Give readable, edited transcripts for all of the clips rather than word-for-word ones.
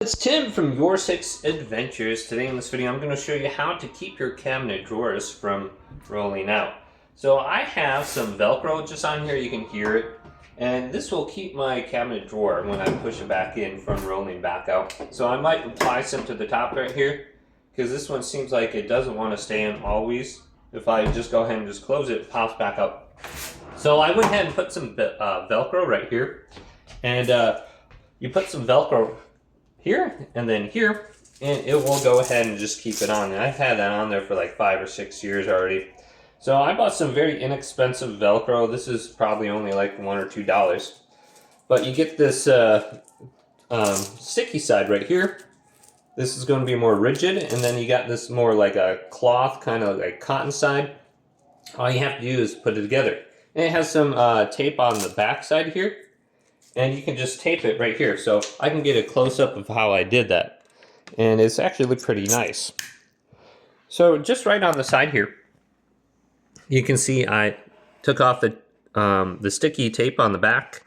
It's Tim from Your Six Adventures. Today in this video I'm going to show you how to keep your cabinet drawers from rolling out. So I have some Velcro just on here, you can hear it, and this will keep my cabinet drawer when I push it back in from rolling back out. So I might apply some to the top right here, because this one seems like it doesn't want to stay in always. If I just go ahead and just close it, it pops back up. So I went ahead and put some Velcro right here, and you put some Velcro here and then here, and it will go ahead and just keep it on. And I've had that on there for like 5 or 6 years already. So I bought some very inexpensive Velcro. This is probably only like $1 or $2, but you get this sticky side right here. This is going to be more rigid, and then you got this more like a cloth, kind of like cotton side. All you have to do is put it together. And it has some tape on the back side here, and you can just tape it right here. So I can get a close-up of how I did that, and it's actually pretty nice. So just right on the side here, you can see I took off the sticky tape on the back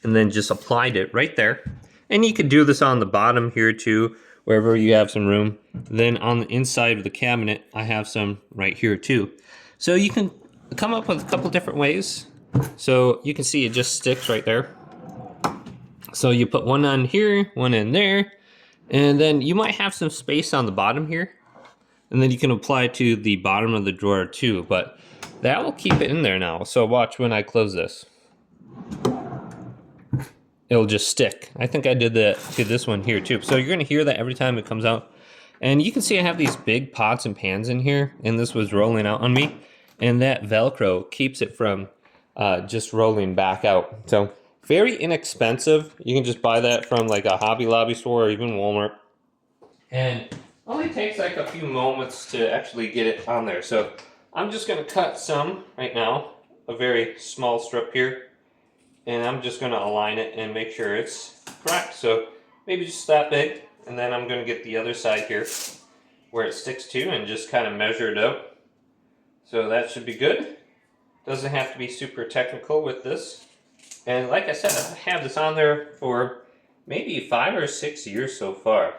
and then just applied it right there. And you could do this on the bottom here too, wherever you have some room. Then on the inside of the cabinet, I have some right here too. So you can come up with a couple different ways. So you can see it just sticks right there. So you put one on here, one in there, and then you might have some space on the bottom here. And then you can apply it to the bottom of the drawer too, but that will keep it in there now. So watch when I close this. It'll just stick. I think I did that to this one here too. So you're gonna hear that every time it comes out. And you can see I have these big pots and pans in here, and this was rolling out on me. And that Velcro keeps it from just rolling back out. So very inexpensive. You can just buy that from like a Hobby Lobby store or even Walmart. And only takes like a few moments to actually get it on there. So I'm just gonna cut some right now, a very small strip here. And I'm just gonna align it and make sure it's correct. So maybe just that big. And then I'm gonna get the other side here where it sticks to and just kind of measure it out. So that should be good. Doesn't have to be super technical with this. And like I said, I have this on there for maybe 5 or 6 years so far.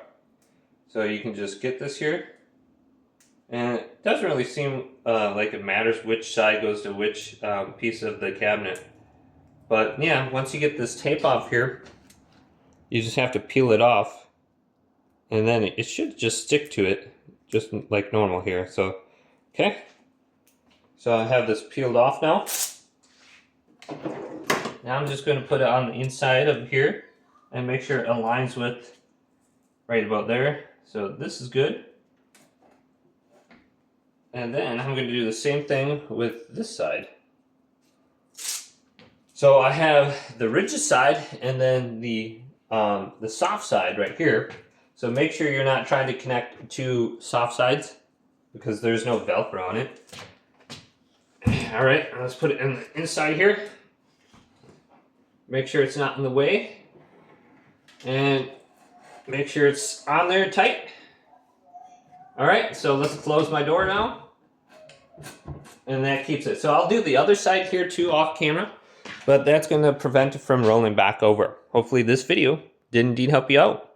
So you can just get this here. And it doesn't really seem like it matters which side goes to which piece of the cabinet. But yeah, once you get this tape off here, you just have to peel it off. And then it should just stick to it, just like normal here. So, okay. So I have this peeled off now. Now I'm just going to put it on the inside of here and make sure it aligns with right about there. So this is good. And then I'm going to do the same thing with this side. So I have the rigid side and then the soft side right here. So make sure you're not trying to connect two soft sides because there's no Velcro on it. All right, let's put it in the inside here. Make sure it's not in the way. And make sure it's on there tight. All right, so let's close my door now. And that keeps it. So I'll do the other side here too off camera, but that's gonna prevent it from rolling back over. Hopefully this video did indeed help you out.